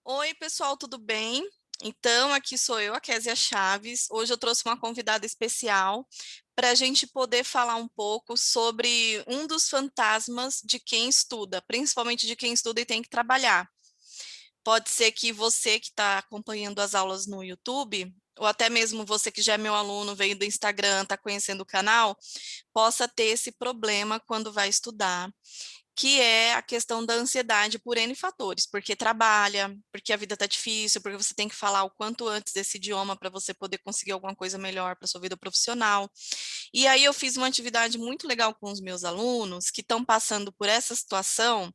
Oi, pessoal, tudo bem? Então, aqui sou eu, a Késia Chaves. Hoje eu trouxe uma convidada especial para a gente poder falar um pouco sobre um dos fantasmas de quem estuda, principalmente de quem estuda e tem que trabalhar. Pode ser que você que está acompanhando as aulas no YouTube, ou até mesmo você que já é meu aluno, veio do Instagram, está conhecendo o canal, possa ter esse problema quando vai estudar, que é a questão da ansiedade por N fatores, porque trabalha, porque a vida tá difícil, porque você tem que falar o quanto antes desse idioma para você poder conseguir alguma coisa melhor para sua vida profissional. E aí eu fiz uma atividade muito legal com os meus alunos que estão passando por essa situação,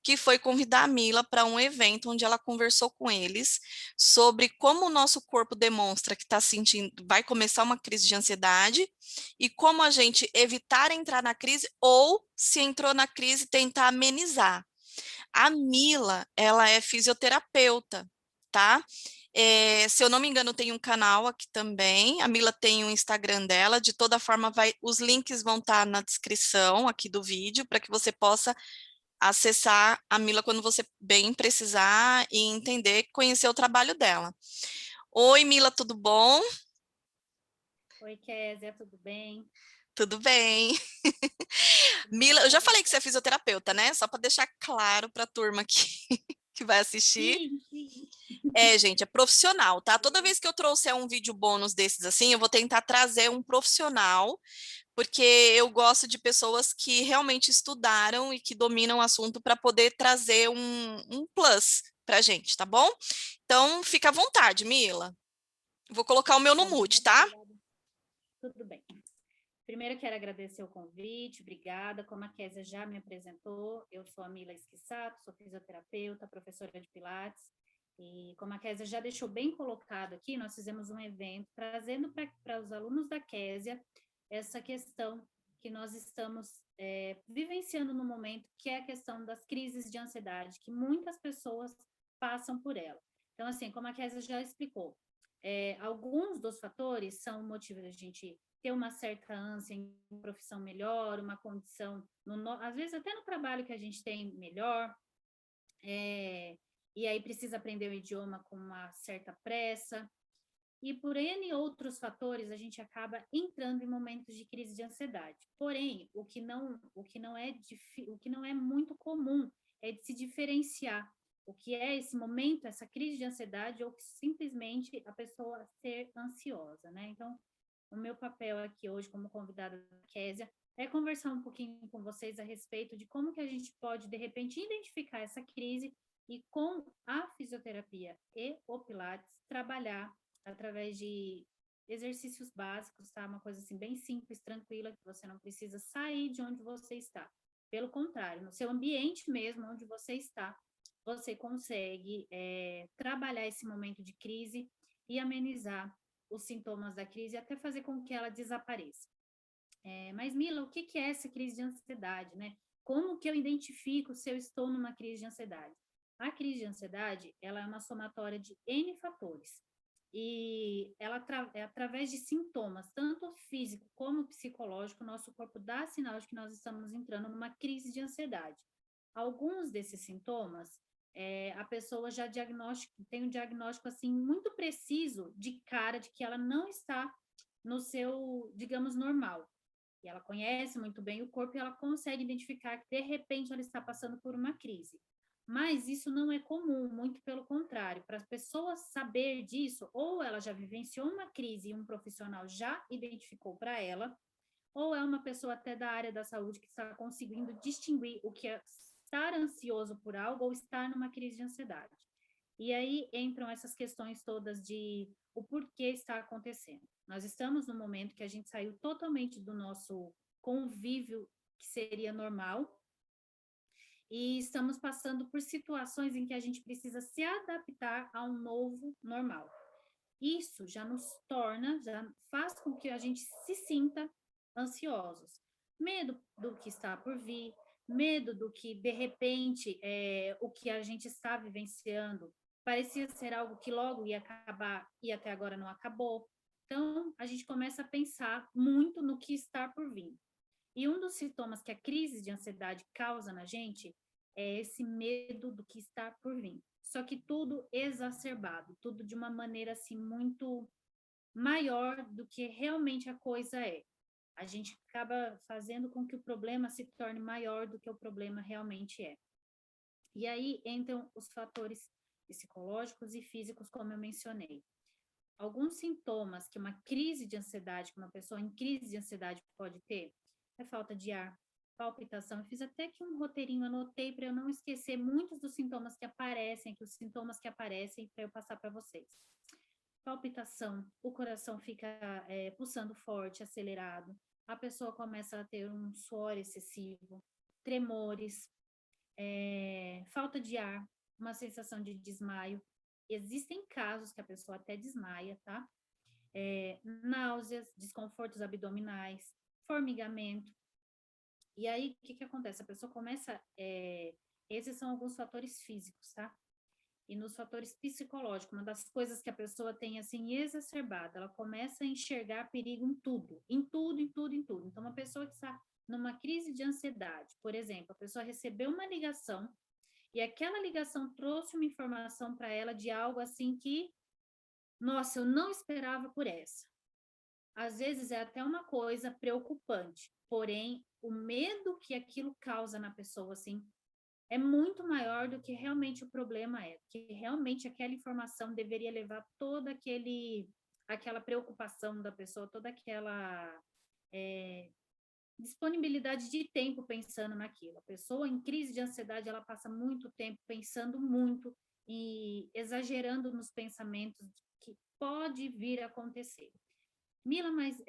que foi convidar a Mila para um evento onde ela conversou com eles sobre como o nosso corpo demonstra que está sentindo, vai começar uma crise de ansiedade e como a gente evitar entrar na crise ou, se entrou na crise, tentar amenizar. A Mila, ela é fisioterapeuta, tá? Se eu não me engano, tem um canal aqui também. A Mila tem um Instagram dela. De toda forma, os links vão estar na descrição aqui do vídeo para que você possa acessar a Mila quando você bem precisar e entender, conhecer o trabalho dela. Oi, Mila, tudo bom? Oi, Kézia, tudo bem? Tudo bem. Como Mila, eu já vai? falei que você é fisioterapeuta, né? Só para deixar claro para a turma que, que vai assistir. Sim, sim. É, gente, é profissional, tá? Toda vez que eu trouxer um vídeo bônus desses assim, eu vou tentar trazer um profissional, porque eu gosto de pessoas que realmente estudaram e que dominam o assunto para poder trazer um plus pra gente, tá bom? Então, fica à vontade, Mila. Vou colocar o meu no Bom, mute, primeiro, tá? obrigada. Tudo bem. Primeiro, quero agradecer o convite, obrigada. Como a Kézia já me apresentou, eu sou a Mila Esquissato, sou fisioterapeuta, professora de Pilates. E como a Kézia já deixou bem colocado aqui, nós fizemos um evento trazendo para os alunos da Kézia essa questão que nós estamos vivenciando no momento, que é a questão das crises de ansiedade, que muitas pessoas passam por ela. Então, assim, como a Kézia já explicou, alguns dos fatores são o motivo da gente ter uma certa ânsia em profissão melhor, uma condição, às vezes até no trabalho que a gente tem melhor, e aí precisa aprender o idioma com uma certa pressa, e por N outros fatores a gente acaba entrando em momentos de crise de ansiedade. Porém, o que não é muito comum é de se diferenciar o que é esse momento, essa crise de ansiedade, ou simplesmente a pessoa ser ansiosa, né? Então, o meu papel aqui hoje, como convidada da Késia, é conversar um pouquinho com vocês a respeito de como que a gente pode, de repente, identificar essa crise e, com a fisioterapia e o Pilates, trabalhar através de exercícios básicos, tá? Uma coisa assim bem simples, tranquila, que você não precisa sair de onde você está. Pelo contrário, no seu ambiente mesmo, onde você está, você consegue trabalhar esse momento de crise e amenizar os sintomas da crise e até fazer com que ela desapareça. Mas, Mila, o que é essa crise de ansiedade, né? Como que eu identifico se eu estou numa crise de ansiedade? A crise de ansiedade, ela é uma somatória de N fatores. E ela é através de sintomas, tanto físico como psicológico, nosso corpo dá sinal de que nós estamos entrando numa crise de ansiedade. Alguns desses sintomas, a pessoa já tem um diagnóstico assim muito preciso de cara de que ela não está no seu, digamos, normal. E ela conhece muito bem o corpo e ela consegue identificar que de repente ela está passando por uma crise. Mas isso não é comum, muito pelo contrário. Para as pessoas saber disso, ou ela já vivenciou uma crise e um profissional já identificou para ela, ou é uma pessoa até da área da saúde que está conseguindo distinguir o que é estar ansioso por algo ou estar numa crise de ansiedade. E aí entram essas questões todas de o porquê está acontecendo. Nós estamos no momento que a gente saiu totalmente do nosso convívio que seria normal e estamos passando por situações em que a gente precisa se adaptar a um novo normal. Isso já nos torna, já faz com que a gente se sinta ansiosos. Medo do que está por vir, medo do que, de repente, o que a gente está vivenciando parecia ser algo que logo ia acabar e até agora não acabou. Então, a gente começa a pensar muito no que está por vir. E um dos sintomas que a crise de ansiedade causa na gente é esse medo do que está por vir. Só que tudo exacerbado, tudo de uma maneira assim muito maior do que realmente a coisa é. A gente acaba fazendo com que o problema se torne maior do que o problema realmente é. E aí entram os fatores psicológicos e físicos, como eu mencionei. Alguns sintomas que uma crise de ansiedade, que uma pessoa em crise de ansiedade pode ter, é falta de ar, palpitação. Eu fiz até aqui um roteirinho, anotei para eu não esquecer muitos dos sintomas que aparecem, para eu passar para vocês. Palpitação, o coração fica pulsando forte, acelerado, a pessoa começa a ter um suor excessivo, tremores, falta de ar, uma sensação de desmaio. Existem casos que a pessoa até desmaia, tá? Náuseas, desconfortos abdominais, formigamento. E aí, o que acontece? A pessoa começa. Esses são alguns fatores físicos, tá? E nos fatores psicológicos, uma das coisas que a pessoa tem assim exacerbada, ela começa a enxergar perigo em tudo, em tudo, em tudo, em tudo. Então, uma pessoa que está numa crise de ansiedade, por exemplo, a pessoa recebeu uma ligação e aquela ligação trouxe uma informação para ela de algo assim que, nossa, eu não esperava por essa. Às vezes é até uma coisa preocupante, porém, o medo que aquilo causa na pessoa, assim, é muito maior do que realmente o problema é, que realmente aquela informação deveria levar toda aquela preocupação da pessoa, toda aquela disponibilidade de tempo pensando naquilo. A pessoa em crise de ansiedade, ela passa muito tempo pensando muito e exagerando nos pensamentos que pode vir a acontecer. Mila, mas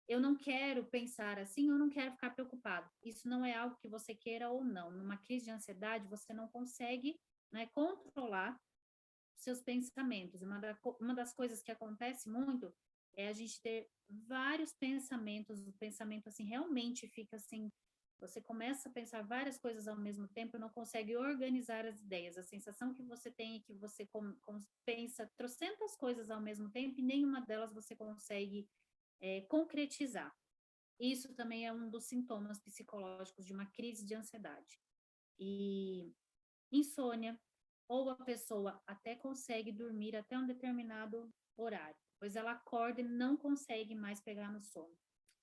eu não quero pensar assim, eu não quero ficar preocupado. Isso não é algo que você queira ou não. Numa crise de ansiedade, você não consegue, né, controlar seus pensamentos. Uma das coisas que acontece muito é a gente ter vários pensamentos, o pensamento assim realmente fica assim, você começa a pensar várias coisas ao mesmo tempo e não consegue organizar as ideias. A sensação que você tem é que você pensa trocentas coisas ao mesmo tempo e nenhuma delas você consegue concretizar. Isso também é um dos sintomas psicológicos de uma crise de ansiedade. E insônia, ou a pessoa até consegue dormir até um determinado horário, pois ela acorda e não consegue mais pegar no sono.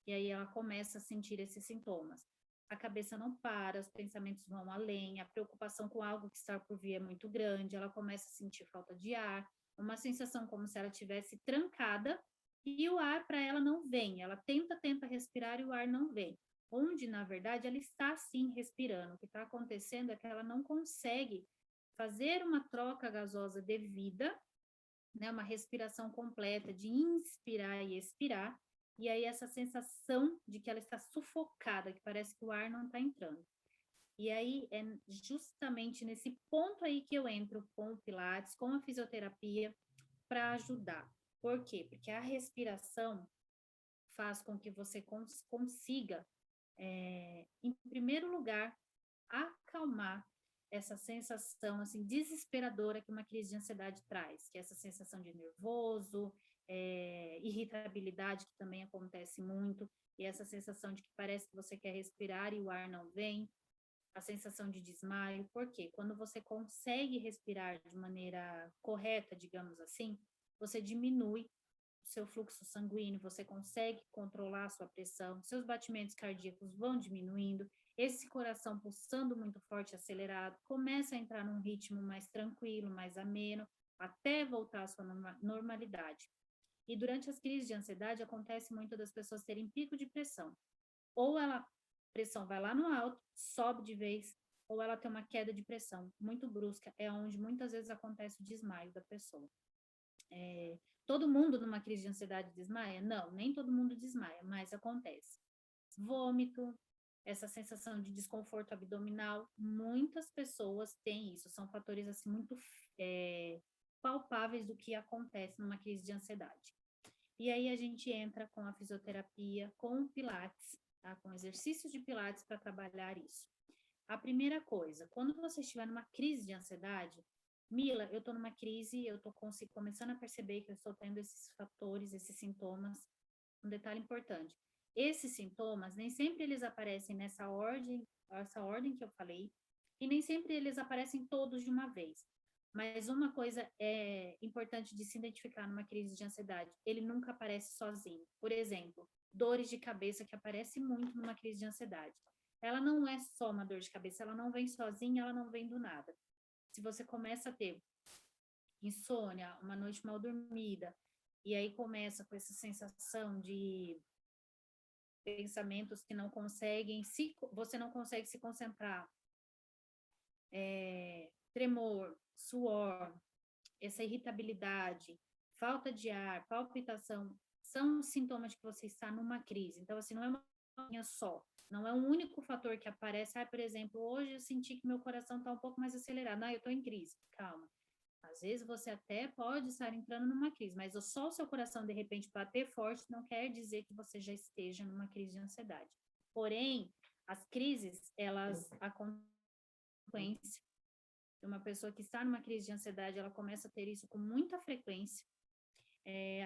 E aí ela começa a sentir esses sintomas. A cabeça não para, os pensamentos vão além, a preocupação com algo que está por vir é muito grande, ela começa a sentir falta de ar, uma sensação como se ela estivesse trancada e o ar para ela não vem. Ela tenta respirar e o ar não vem. Onde, na verdade, ela está sim respirando. O que está acontecendo é que ela não consegue fazer uma troca gasosa devida, né, uma respiração completa de inspirar e expirar, e aí essa sensação de que ela está sufocada, que parece que o ar não está entrando. E aí é justamente nesse ponto aí que eu entro com o Pilates, com a fisioterapia, para ajudar. Por quê? Porque a respiração faz com que você consiga, em primeiro lugar, acalmar essa sensação assim desesperadora que uma crise de ansiedade traz, que é essa sensação de nervoso, irritabilidade, que também acontece muito, e essa sensação de que parece que você quer respirar e o ar não vem, a sensação de desmaio. Por quê? Quando você consegue respirar de maneira correta, digamos assim, você diminui o seu fluxo sanguíneo, você consegue controlar a sua pressão, seus batimentos cardíacos vão diminuindo, esse coração pulsando muito forte, acelerado, começa a entrar num ritmo mais tranquilo, mais ameno, até voltar à sua normalidade. E durante as crises de ansiedade, acontece muito das pessoas terem pico de pressão. Ou a pressão vai lá no alto, sobe de vez, ou ela tem uma queda de pressão muito brusca, é onde muitas vezes acontece o desmaio da pessoa. Todo mundo numa crise de ansiedade desmaia? Não, nem todo mundo desmaia, mas acontece. Vômito, essa sensação de desconforto abdominal, muitas pessoas têm isso, são fatores assim muito palpáveis do que acontece numa crise de ansiedade. E aí a gente entra com a fisioterapia, com o Pilates, tá? Com exercícios de Pilates para trabalhar isso. A primeira coisa, quando você estiver numa crise de ansiedade, Mila, eu estou numa crise, eu estou começando a perceber que eu estou tendo esses fatores, esses sintomas. Um detalhe importante, esses sintomas, nem sempre eles aparecem nessa ordem que eu falei, E nem sempre eles aparecem todos de uma vez. Mas uma coisa é importante de se identificar numa crise de ansiedade, ele nunca aparece sozinho. Por exemplo, dores de cabeça que aparece muito numa crise de ansiedade. Ela não é só uma dor de cabeça, ela não vem sozinha, ela não vem do nada. Se você começa a ter insônia, uma noite mal dormida, e aí começa com essa sensação de pensamentos que não conseguem, você não consegue se concentrar, tremor, suor, essa irritabilidade, falta de ar, palpitação, são sintomas de que você está numa crise. Então, assim, não é uma coisa só, não é um único fator que aparece. Por exemplo, hoje eu senti que meu coração está um pouco mais acelerado. Eu estou em crise. Calma. Às vezes você até pode estar entrando numa crise, mas só o seu coração de repente bater forte não quer dizer que você já esteja numa crise de ansiedade. Porém, as crises, elas acontecem. Uma pessoa que está numa crise de ansiedade, ela começa a ter isso com muita frequência,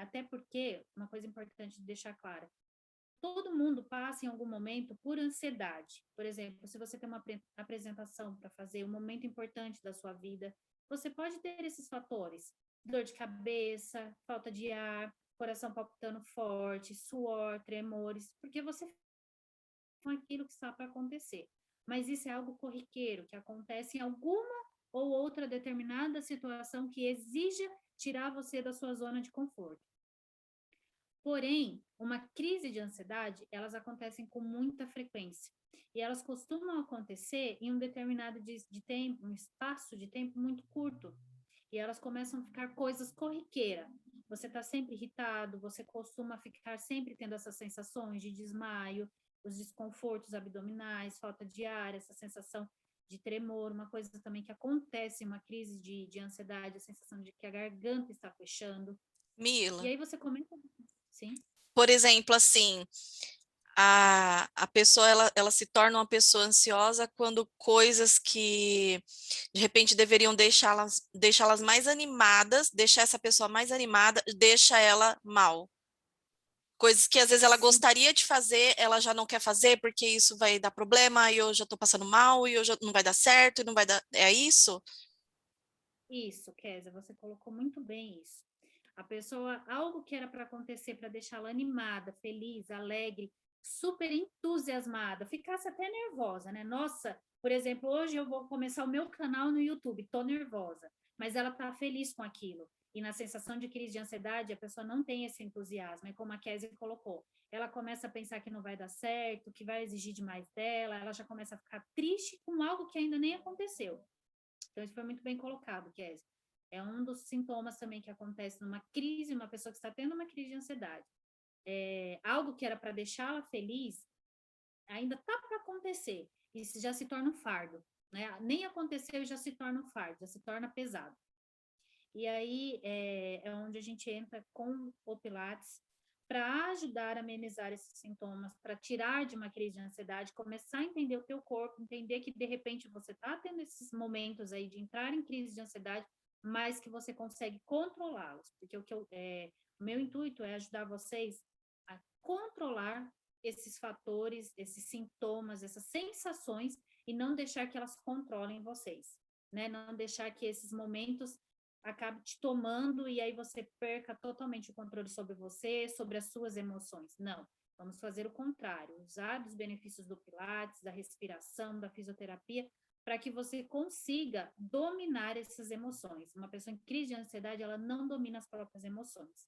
até porque, uma coisa importante de deixar clara, todo mundo passa em algum momento por ansiedade. Por exemplo, se você tem uma apresentação para fazer, um momento importante da sua vida, você pode ter esses fatores: dor de cabeça, falta de ar, coração palpitando forte, suor, tremores, porque você com aquilo que está para acontecer. Mas isso é algo corriqueiro, que acontece em alguma ou outra determinada situação que exija tirar você da sua zona de conforto. Porém, uma crise de ansiedade, elas acontecem com muita frequência. E elas costumam acontecer em um determinado de tempo, um espaço de tempo muito curto. E elas começam a ficar coisas corriqueiras. Você está sempre irritado, você costuma ficar sempre tendo essas sensações de desmaio, os desconfortos abdominais, falta de ar, essa sensação de tremor, uma coisa também que acontece em uma crise de ansiedade, a sensação de que a garganta está fechando. E Mila, aí você comenta, sim? por exemplo, assim, a pessoa ela se torna uma pessoa ansiosa quando coisas que de repente deveriam deixá-las mais animadas, deixar essa pessoa mais animada, deixa ela mal. Coisas que às vezes ela Sim, gostaria de fazer, ela já não quer fazer porque isso vai dar problema e eu já estou passando mal e eu já não vai dar certo e não vai dar. É isso? isso, Kézia, você colocou muito bem isso. A pessoa, algo que era para acontecer para deixá-la animada, feliz, alegre, super entusiasmada, ficasse até nervosa, né? Nossa, por exemplo, hoje eu vou começar o meu canal no YouTube, tô nervosa, mas ela tá feliz com aquilo. E na sensação de crise de ansiedade, a pessoa não tem esse entusiasmo, é como a Kézia colocou. Ela começa a pensar que não vai dar certo, que vai exigir demais dela, ela já começa a ficar triste com algo que ainda nem aconteceu. Então, isso foi muito bem colocado, Kézia. É um dos sintomas também que acontece numa crise, uma pessoa que está tendo uma crise de ansiedade. Algo que era para deixá-la feliz, ainda está para acontecer. Isso já se torna um fardo. Né? Nem aconteceu e já se torna um fardo, já se torna pesado. E aí é onde a gente entra com o Pilates para ajudar a amenizar esses sintomas, para tirar de uma crise de ansiedade, começar a entender o teu corpo, entender que de repente você está tendo esses momentos aí de entrar em crise de ansiedade, mas que você consegue controlá-los, porque o meu intuito é ajudar vocês a controlar esses fatores, esses sintomas, essas sensações e não deixar que elas controlem vocês, né? Não deixar que esses momentos acabe te tomando e aí você perca totalmente o controle sobre você, sobre as suas emoções. Não, vamos fazer o contrário, usar dos benefícios do Pilates, da respiração, da fisioterapia, para que você consiga dominar essas emoções. Uma pessoa em crise de ansiedade, ela não domina as próprias emoções.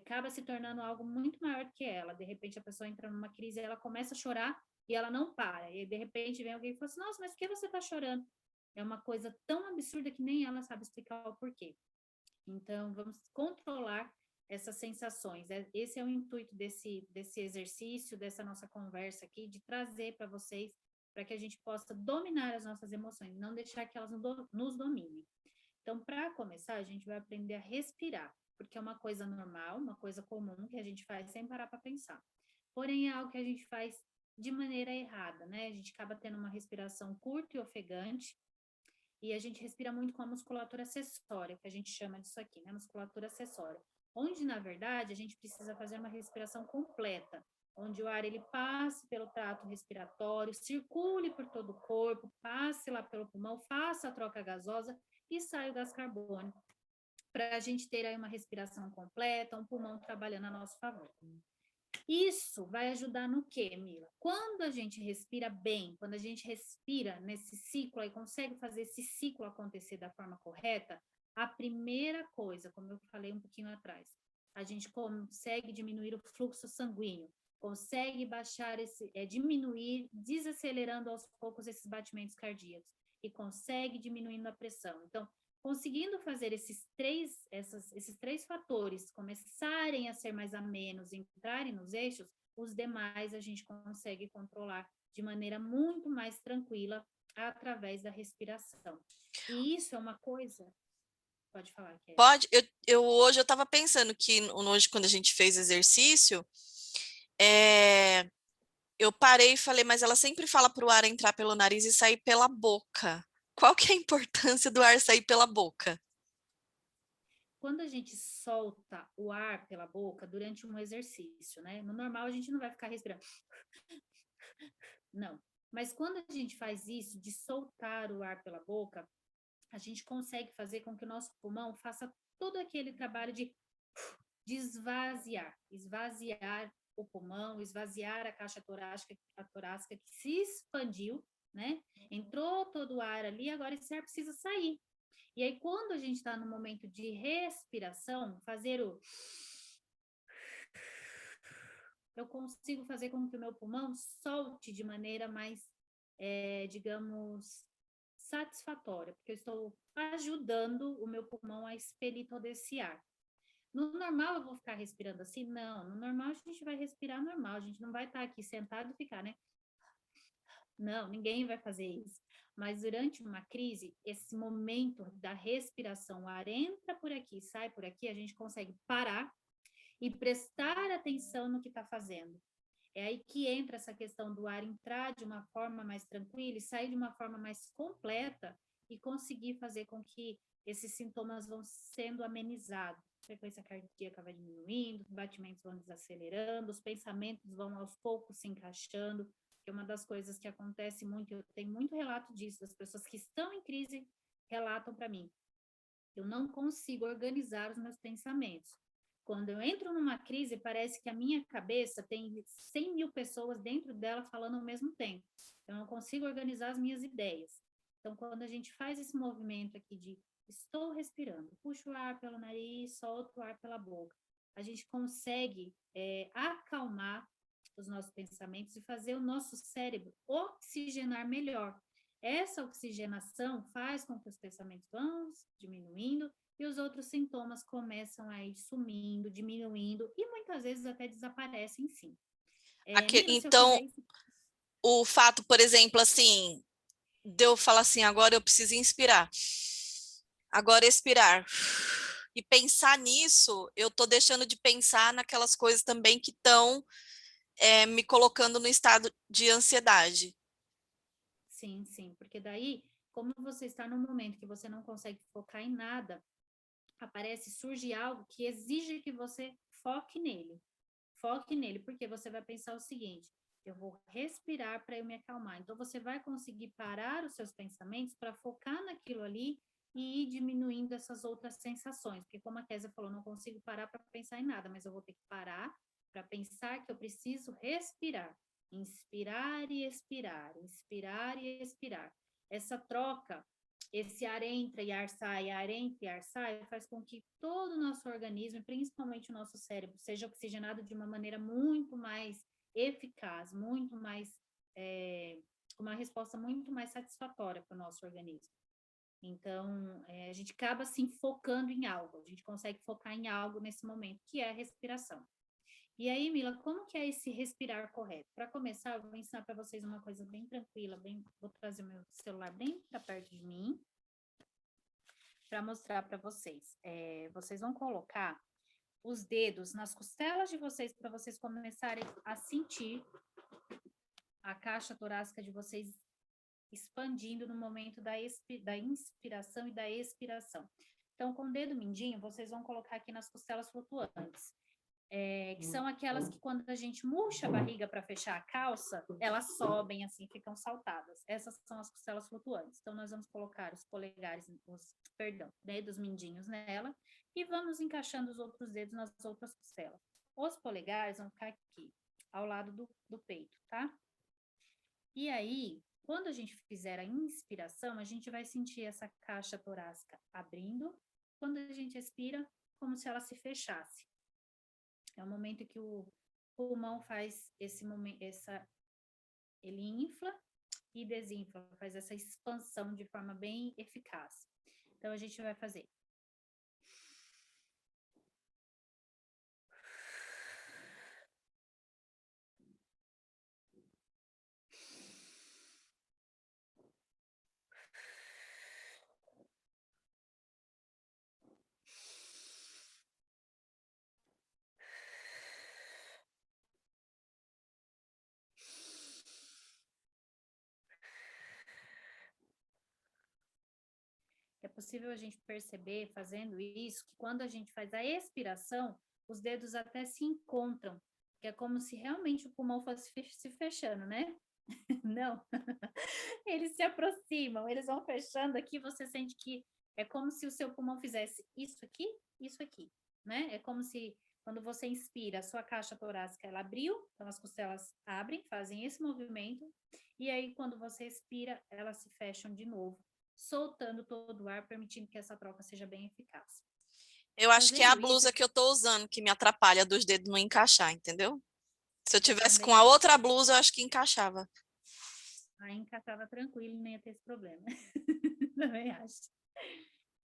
Acaba se tornando algo muito maior que ela. De repente, a pessoa entra numa crise, ela começa a chorar e ela não para. E de repente vem alguém e fala assim: nossa, mas por que você está chorando? É uma coisa tão absurda que nem ela sabe explicar o porquê. Então, vamos controlar essas sensações. Esse é o intuito desse exercício, dessa nossa conversa aqui, de trazer para vocês, para que a gente possa dominar as nossas emoções, não deixar que elas nos dominem. Então, para começar, a gente vai aprender a respirar, porque é uma coisa normal, uma coisa comum que a gente faz sem parar para pensar. Porém, é algo que a gente faz de maneira errada, né? A gente acaba tendo uma respiração curta e ofegante, e a gente respira muito com a musculatura acessória, que a gente chama disso aqui, né? Musculatura acessória. Onde, na verdade, a gente precisa fazer uma respiração completa. onde o ar ele passe pelo trato respiratório, circule por todo o corpo, passe lá pelo pulmão, faça a troca gasosa e saia o gás carbônico, para a gente ter aí uma respiração completa, um pulmão trabalhando a nosso favor. Isso vai ajudar no quê, Mila? Quando a gente respira bem, quando a gente respira nesse ciclo e consegue fazer esse ciclo acontecer da forma correta, a primeira coisa, como eu falei um pouquinho atrás, a gente consegue diminuir o fluxo sanguíneo, consegue baixar diminuir, desacelerando aos poucos esses batimentos cardíacos e consegue diminuindo a pressão. Então, conseguindo fazer esses três fatores começarem a ser mais amenos, entrarem nos eixos, os demais a gente consegue controlar de maneira muito mais tranquila através da respiração. E isso é uma coisa... Pode falar, Kézia. Pode, hoje eu estava pensando que hoje, quando a gente fez exercício, eu parei e falei, mas ela sempre fala para o ar entrar pelo nariz e sair pela boca. Qual que é a importância do ar sair pela boca? Quando a gente solta o ar pela boca durante um exercício, né? No normal a gente não vai ficar respirando. Não. Mas quando a gente faz isso, de soltar o ar pela boca, a gente consegue fazer com que o nosso pulmão faça todo aquele trabalho de esvaziar o pulmão, esvaziar a caixa torácica que se expandiu, né? Entrou todo o ar ali, agora esse ar precisa sair. E aí, quando a gente está no momento de respiração, eu consigo fazer com que o meu pulmão solte de maneira mais, digamos, satisfatória, porque eu estou ajudando o meu pulmão a expelir todo esse ar. No normal eu vou ficar respirando assim? Não, no normal a gente vai respirar normal, a gente não vai estar aqui sentado e ficar, né? Não, ninguém vai fazer isso. Mas durante uma crise, esse momento da respiração, o ar entra por aqui, sai por aqui, a gente consegue parar e prestar atenção no que está fazendo. É aí que entra essa questão do ar entrar de uma forma mais tranquila e sair de uma forma mais completa e conseguir fazer com que esses sintomas vão sendo amenizados. A frequência cardíaca vai diminuindo, os batimentos vão desacelerando, os pensamentos vão aos poucos se encaixando, que é uma das coisas que acontece muito, eu tenho muito relato disso, das pessoas que estão em crise relatam para mim. Eu não consigo organizar os meus pensamentos. Quando eu entro numa crise, parece que a minha cabeça tem 100 mil pessoas dentro dela falando ao mesmo tempo. Eu não consigo organizar as minhas ideias. Então, quando a gente faz esse movimento aqui de estou respirando, puxo o ar pelo nariz, solto o ar pela boca, a gente consegue acalmar os nossos pensamentos e fazer o nosso cérebro oxigenar melhor. Essa oxigenação faz com que os pensamentos vão diminuindo e os outros sintomas começam a ir sumindo, diminuindo e muitas vezes até desaparecem, sim. Mila, se eu Então, fizer isso... o fato, por exemplo, assim, de eu falar assim, agora eu preciso inspirar, agora expirar. E pensar nisso, eu tô deixando de pensar naquelas coisas também que estão me colocando no estado de ansiedade. Sim, sim, porque daí, como você está num momento que você não consegue focar em nada, surge algo que exige que você foque nele. Foque nele, porque você vai pensar o seguinte: eu vou respirar para eu me acalmar. Então, você vai conseguir parar os seus pensamentos para focar naquilo ali e ir diminuindo essas outras sensações. Porque, como a Kézia falou, não consigo parar para pensar em nada, mas eu vou ter que parar para pensar que eu preciso respirar. Inspirar e expirar, inspirar e expirar. Essa troca, esse ar entra e ar entra e ar sai, faz com que todo o nosso organismo, principalmente o nosso cérebro, seja oxigenado de uma maneira muito mais eficaz, muito mais, uma resposta muito mais satisfatória para o nosso organismo. Então, a gente acaba assim focando em algo, a gente consegue focar em algo nesse momento, que é a respiração. E aí, Mila, como que é esse respirar correto? Para começar, eu vou ensinar para vocês uma coisa bem tranquila, vou trazer o meu celular bem para perto de mim, para mostrar para vocês. Vocês vão colocar os dedos nas costelas de vocês para vocês começarem a sentir a caixa torácica de vocês expandindo no momento da inspiração e da expiração. Então, com o dedo mindinho, vocês vão colocar aqui nas costelas flutuantes. que são aquelas que quando a gente murcha a barriga para fechar a calça, elas sobem assim, ficam saltadas. Essas são as costelas flutuantes. Então, nós vamos colocar os polegares, dedos mindinhos nela e vamos encaixando os outros dedos nas outras costelas. Os polegares vão ficar aqui, ao lado do peito, tá? E aí, quando a gente fizer a inspiração, a gente vai sentir essa caixa torácica abrindo. Quando a gente expira, como se ela se fechasse. É o momento que o pulmão faz esse momento, ele infla e desinfla, faz essa expansão de forma bem eficaz. Então, a gente vai fazer. É possível a gente perceber, fazendo isso, que quando a gente faz a expiração, os dedos até se encontram, que é como se realmente o pulmão fosse se fechando, né? Não, eles se aproximam, eles vão fechando aqui, você sente que é como se o seu pulmão fizesse isso aqui, né? É como se quando você inspira, a sua caixa torácica ela abriu, então as costelas abrem, fazem esse movimento, e aí quando você expira, elas se fecham de novo, soltando todo o ar, permitindo que essa troca seja bem eficaz. Eu acho que é a Fazendo isso, blusa que eu tô usando que me atrapalha dos dedos não encaixar, entendeu? Se eu tivesse com também a acho. outra blusa, eu acho que encaixava. Aí encaixava tranquilo, nem ia ter esse problema. Também acho.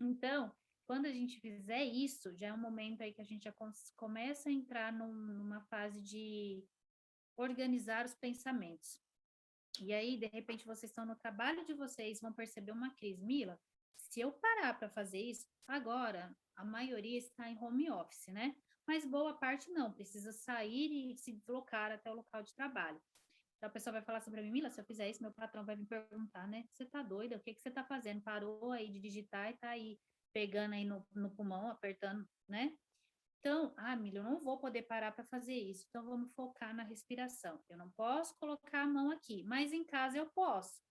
Então, quando a gente fizer isso, já é um momento aí que a gente já começa a entrar numa fase de organizar os pensamentos. E aí, de repente, vocês estão no trabalho de vocês, vão perceber uma crise. Mila, se eu parar para fazer isso, agora a maioria está em home office, né? Mas boa parte não, precisa sair e se deslocar até o local de trabalho. Então a pessoa vai falar sobre mim, Mila, se eu fizer isso, meu patrão vai me perguntar, né? Você tá doida? O que que você tá fazendo? Parou aí de digitar e tá aí pegando aí no pulmão, apertando, né? Então, Mila, eu não vou poder parar para fazer isso. Então vamos focar na respiração. Eu não posso colocar a mão aqui, mas em casa eu posso.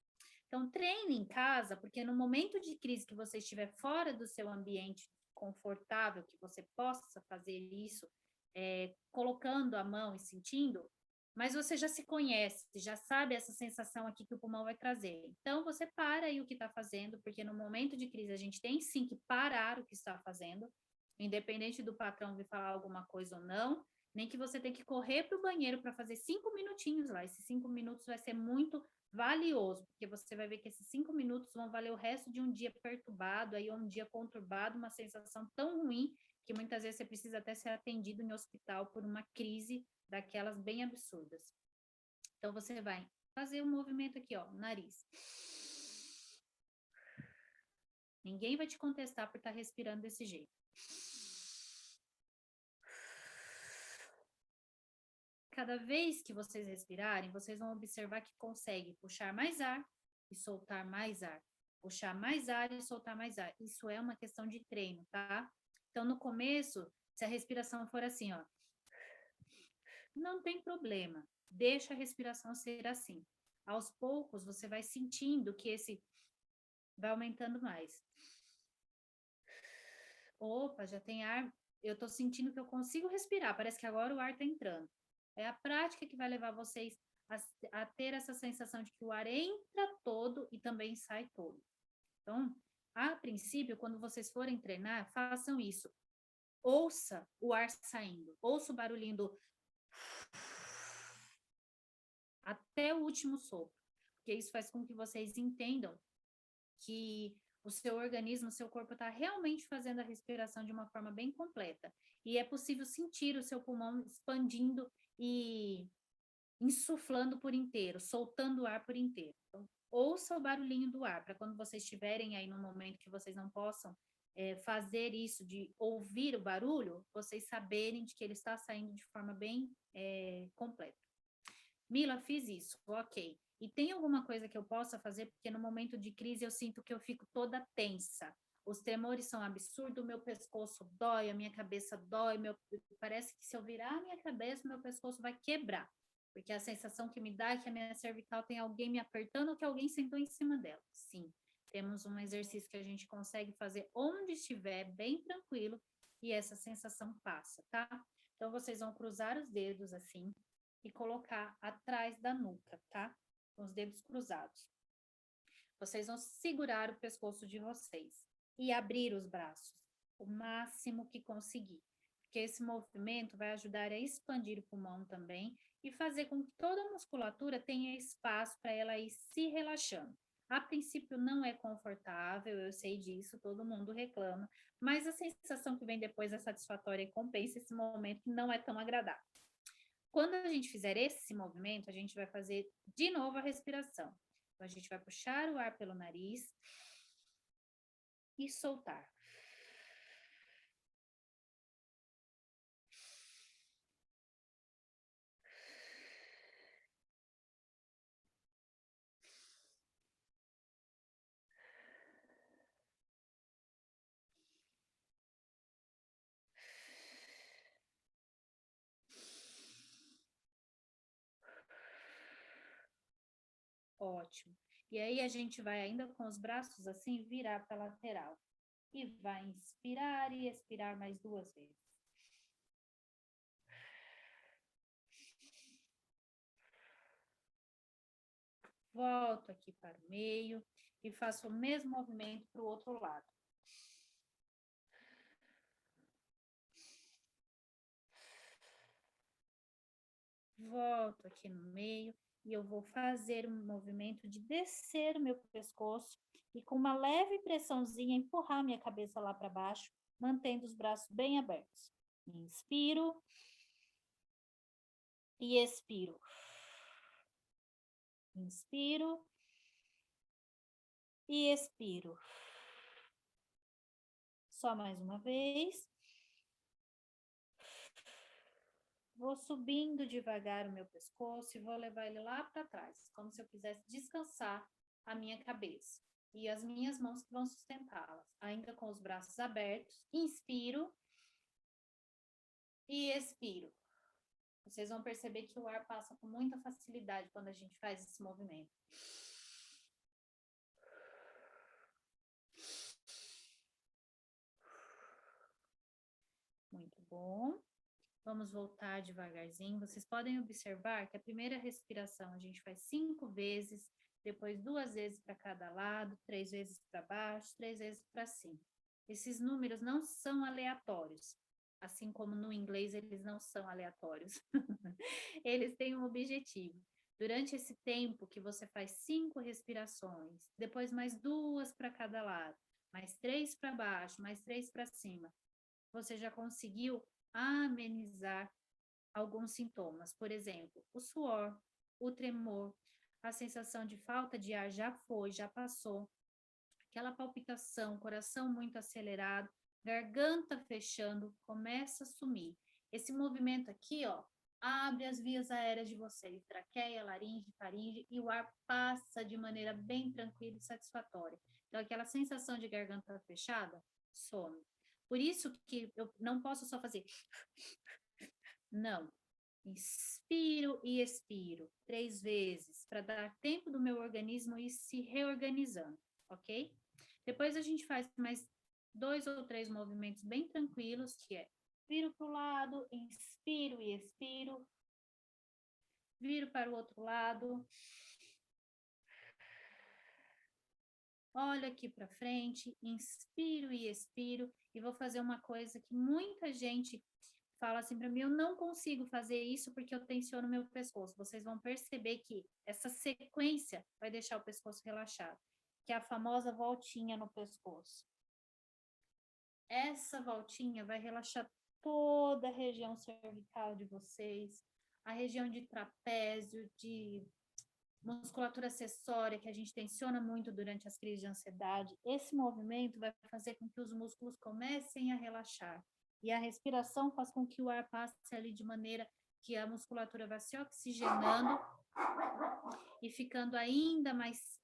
Então treine em casa, porque no momento de crise que você estiver fora do seu ambiente confortável, que você possa fazer isso, colocando a mão e sentindo, mas você já se conhece, já sabe essa sensação aqui que o pulmão vai trazer. Então, você para aí o que está fazendo, porque no momento de crise a gente tem sim que parar o que está fazendo, independente do patrão vir falar alguma coisa ou não, nem que você tem que correr para o banheiro para fazer 5 minutinhos lá. Esses 5 minutos vai ser muito valioso, porque você vai ver que esses 5 minutos vão valer o resto de um dia perturbado, aí um dia conturbado, uma sensação tão ruim que muitas vezes você precisa até ser atendido em hospital por uma crise daquelas bem absurdas. Então, você vai fazer um movimento aqui, ó, nariz. Ninguém vai te contestar por estar respirando desse jeito. Cada vez que vocês respirarem, vocês vão observar que conseguem puxar mais ar e soltar mais ar. Puxar mais ar e soltar mais ar. Isso é uma questão de treino, tá? Então, no começo, se a respiração for assim, ó, não tem problema. Deixa a respiração ser assim. Aos poucos, você vai sentindo que esse vai aumentando mais. Opa, já tem ar. Eu tô sentindo que eu consigo respirar. Parece que agora o ar tá entrando. É a prática que vai levar vocês a ter essa sensação de que o ar entra todo e também sai todo. Então, a princípio, quando vocês forem treinar, façam isso. Ouça o ar saindo. Ouça o barulhinho do até o último sopro. Porque isso faz com que vocês entendam que o seu organismo, o seu corpo está realmente fazendo a respiração de uma forma bem completa. E é possível sentir o seu pulmão expandindo e insuflando por inteiro, soltando o ar por inteiro. Então, ouça o barulhinho do ar, para quando vocês estiverem aí no momento que vocês não possam fazer isso, de ouvir o barulho, vocês saberem de que ele está saindo de forma bem completa. Mila, fiz isso, ok. E tem alguma coisa que eu possa fazer? Porque no momento de crise eu sinto que eu fico toda tensa. os tremores são absurdos, o meu pescoço dói, a minha cabeça dói, parece que se eu virar a minha cabeça, meu pescoço vai quebrar, porque a sensação que me dá é que a minha cervical tem alguém me apertando ou que alguém sentou em cima dela. Sim, temos um exercício que a gente consegue fazer onde estiver, bem tranquilo, e essa sensação passa, tá? Então, vocês vão cruzar os dedos assim e colocar atrás da nuca, tá? Com os dedos cruzados. Vocês vão segurar o pescoço de vocês e abrir os braços o máximo que conseguir, porque esse movimento vai ajudar a expandir o pulmão também e fazer com que toda a musculatura tenha espaço para ela ir se relaxando. A princípio não é confortável, eu sei disso, todo mundo reclama, mas a sensação que vem depois é satisfatória e compensa esse momento que não é tão agradável. Quando a gente fizer esse movimento, a gente vai fazer de novo a respiração. Então, a gente vai puxar o ar pelo nariz e soltar. Ótimo. E aí a gente vai ainda com os braços assim, virar para a lateral. E vai inspirar e expirar mais 2 vezes. Volto aqui para o meio e faço o mesmo movimento para o outro lado. Volto aqui no meio e eu vou fazer um movimento de descer o meu pescoço e com uma leve pressãozinha empurrar minha cabeça lá para baixo, mantendo os braços bem abertos. Inspiro e expiro. Inspiro e expiro. Só mais uma vez. Vou subindo devagar o meu pescoço e vou levar ele lá para trás, como se eu quisesse descansar a minha cabeça. E as minhas mãos que vão sustentá-las, ainda com os braços abertos. Inspiro e expiro. Vocês vão perceber que o ar passa com muita facilidade quando a gente faz esse movimento. Muito bom. Vamos voltar devagarzinho. Vocês podem observar que a primeira respiração a gente faz 5 vezes, depois 2 vezes para cada lado, 3 vezes para baixo, 3 vezes para cima. Esses números não são aleatórios, assim como no inglês eles não são aleatórios. Eles têm um objetivo. Durante esse tempo que você faz 5 respirações, depois mais 2 para cada lado, mais 3 para baixo, mais 3 para cima, você já conseguiu amenizar alguns sintomas. Por exemplo, o suor, o tremor, a sensação de falta de ar já foi, já passou, aquela palpitação, coração muito acelerado, garganta fechando, começa a sumir. Esse movimento aqui, ó, abre as vias aéreas de vocês, traqueia, laringe, faringe, e o ar passa de maneira bem tranquila e satisfatória. Então, aquela sensação de garganta fechada, some. Por isso que eu não posso só fazer. Não. Inspiro e expiro 3 vezes, para dar tempo do meu organismo ir se reorganizando, ok? Depois a gente faz mais 2 ou 3 movimentos bem tranquilos, que é viro para o lado, inspiro e expiro, viro para o outro lado, olho aqui para frente, inspiro e expiro, e vou fazer uma coisa que muita gente fala assim para mim, eu não consigo fazer isso porque eu tensiono meu pescoço. Vocês vão perceber que essa sequência vai deixar o pescoço relaxado, que é a famosa voltinha no pescoço. Essa voltinha vai relaxar toda a região cervical de vocês, a região de trapézio, de musculatura acessória, que a gente tensiona muito durante as crises de ansiedade. Esse movimento vai fazer com que os músculos comecem a relaxar. E a respiração faz com que o ar passe ali de maneira que a musculatura vai se oxigenando e ficando ainda mais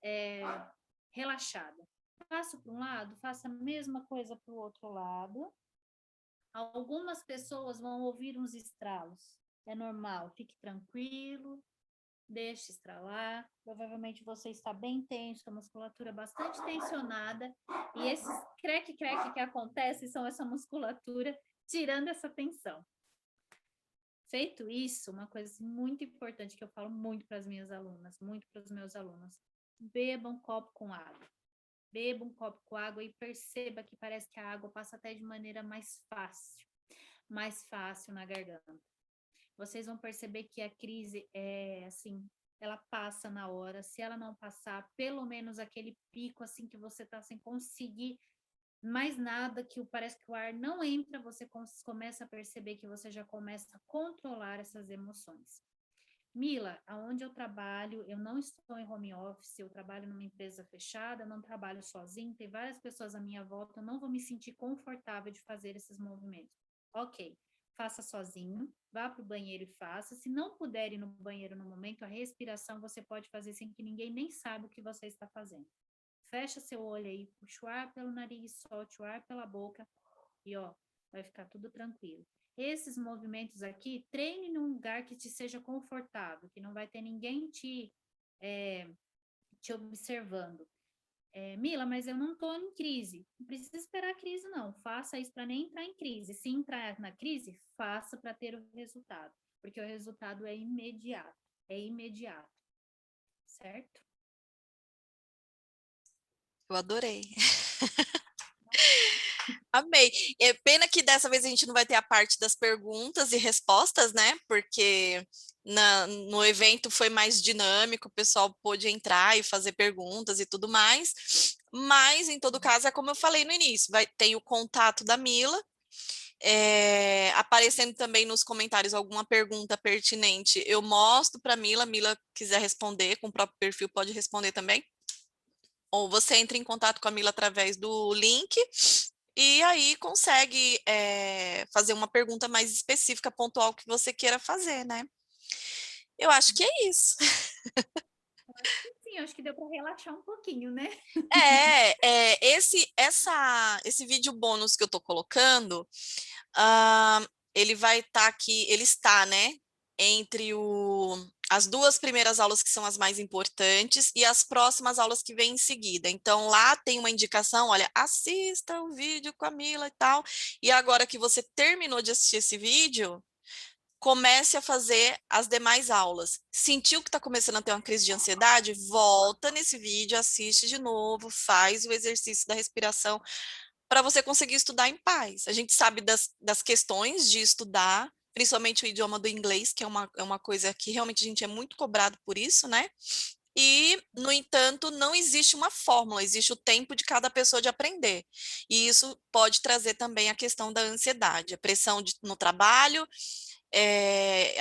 relaxada. faço para um lado, faça a mesma coisa para o outro lado. Algumas pessoas vão ouvir uns estralos. É normal, fique tranquilo, deixe estralar. Provavelmente você está bem tenso, a musculatura bastante tensionada. E esses creque-creque que acontecem são essa musculatura tirando essa tensão. Feito isso, uma coisa muito importante que eu falo muito para as minhas alunas, muito para os meus alunos: beba um copo com água. Beba um copo com água e perceba que parece que a água passa até de maneira mais fácil na garganta. Vocês vão perceber que a crise é assim, ela passa na hora. Se ela não passar, pelo menos aquele pico assim que você está sem conseguir mais nada, que parece que o ar não entra, você começa a perceber que você já começa a controlar essas emoções. Mila, aonde eu trabalho, eu não estou em home office, eu trabalho numa empresa fechada, não trabalho sozinho, tem várias pessoas à minha volta, eu não vou me sentir confortável de fazer esses movimentos. Ok, faça sozinho, vá para o banheiro e faça. Se não puder ir no banheiro no momento, a respiração você pode fazer sem que ninguém nem saiba o que você está fazendo. Fecha seu olho aí, puxa o ar pelo nariz, solte o ar pela boca e ó, vai ficar tudo tranquilo. Esses movimentos aqui, treine num lugar que te seja confortável, que não vai ter ninguém te observando. Mila, mas eu não estou em crise. Não precisa esperar a crise, não. Faça isso para nem entrar em crise. Se entrar na crise, faça para ter o resultado, porque o resultado é imediato. É imediato. Certo? Eu adorei. Amei. É pena que dessa vez a gente não vai ter a parte das perguntas e respostas, né? Porque no evento foi mais dinâmico, o pessoal pôde entrar e fazer perguntas e tudo mais. Mas, em todo caso, é como eu falei no início, tem o contato da Mila, aparecendo também nos comentários alguma pergunta pertinente, eu mostro para a Mila quiser responder, com o próprio perfil pode responder também. Ou você entra em contato com a Mila através do link e aí consegue fazer uma pergunta mais específica, pontual que você queira fazer, né? Eu acho que é isso. Sim, acho que deu para relaxar um pouquinho, né? Esse vídeo bônus que eu tô colocando, ah, ele vai estar aqui, ele está, né? Entre as duas primeiras aulas que são as mais importantes e as próximas aulas que vêm em seguida. Então, lá tem uma indicação, olha, assista o vídeo com a Mila e tal. E agora que você terminou de assistir esse vídeo, comece a fazer as demais aulas. Sentiu que está começando a ter uma crise de ansiedade? Volta nesse vídeo, assiste de novo, faz o exercício da respiração para você conseguir estudar em paz. A gente sabe das questões de estudar, principalmente o idioma do inglês, que é uma coisa que realmente a gente é muito cobrado por isso, né? E, no entanto, não existe uma fórmula, existe o tempo de cada pessoa de aprender. E isso pode trazer também a questão da ansiedade, a pressão no trabalho,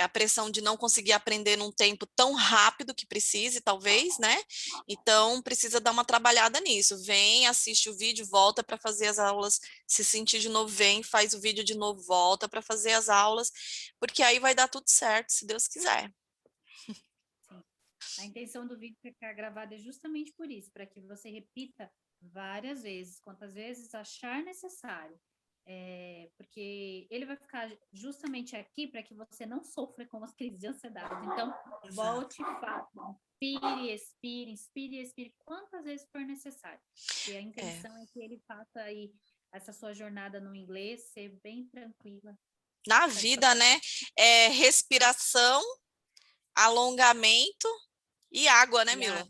a pressão de não conseguir aprender num tempo tão rápido que precise, talvez, né? Então, precisa dar uma trabalhada nisso. Vem, assiste o vídeo, volta para fazer as aulas, se sentir de novo, vem, faz o vídeo de novo, volta para fazer as aulas, porque aí vai dar tudo certo, se Deus quiser. Sim. A intenção do vídeo ficar gravado é justamente por isso, para que você repita várias vezes, quantas vezes achar necessário. Porque ele vai ficar justamente aqui para que você não sofra com as crises de ansiedade. Então, volte e faça. Inspire e expire quantas vezes for necessário. E a intenção é que ele faça aí essa sua jornada no inglês ser bem tranquila. Na vida, né? Respiração, alongamento e água, né, E Mila?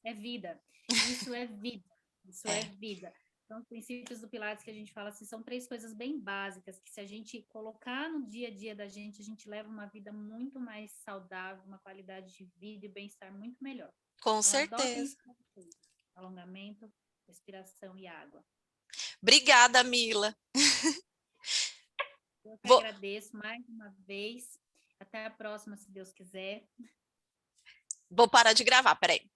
é vida. Isso é vida. Isso é É, vida. Então, os princípios do Pilates que a gente fala assim, são três coisas bem básicas que se a gente colocar no dia a dia da gente, a gente leva uma vida muito mais saudável, uma qualidade de vida e bem-estar muito melhor. com Então, adotem certeza. isso como coisa. Alongamento, respiração e água. Obrigada, Mila. Eu que Vou, agradeço mais uma vez. Até a próxima, se Deus quiser. vou parar de gravar, peraí.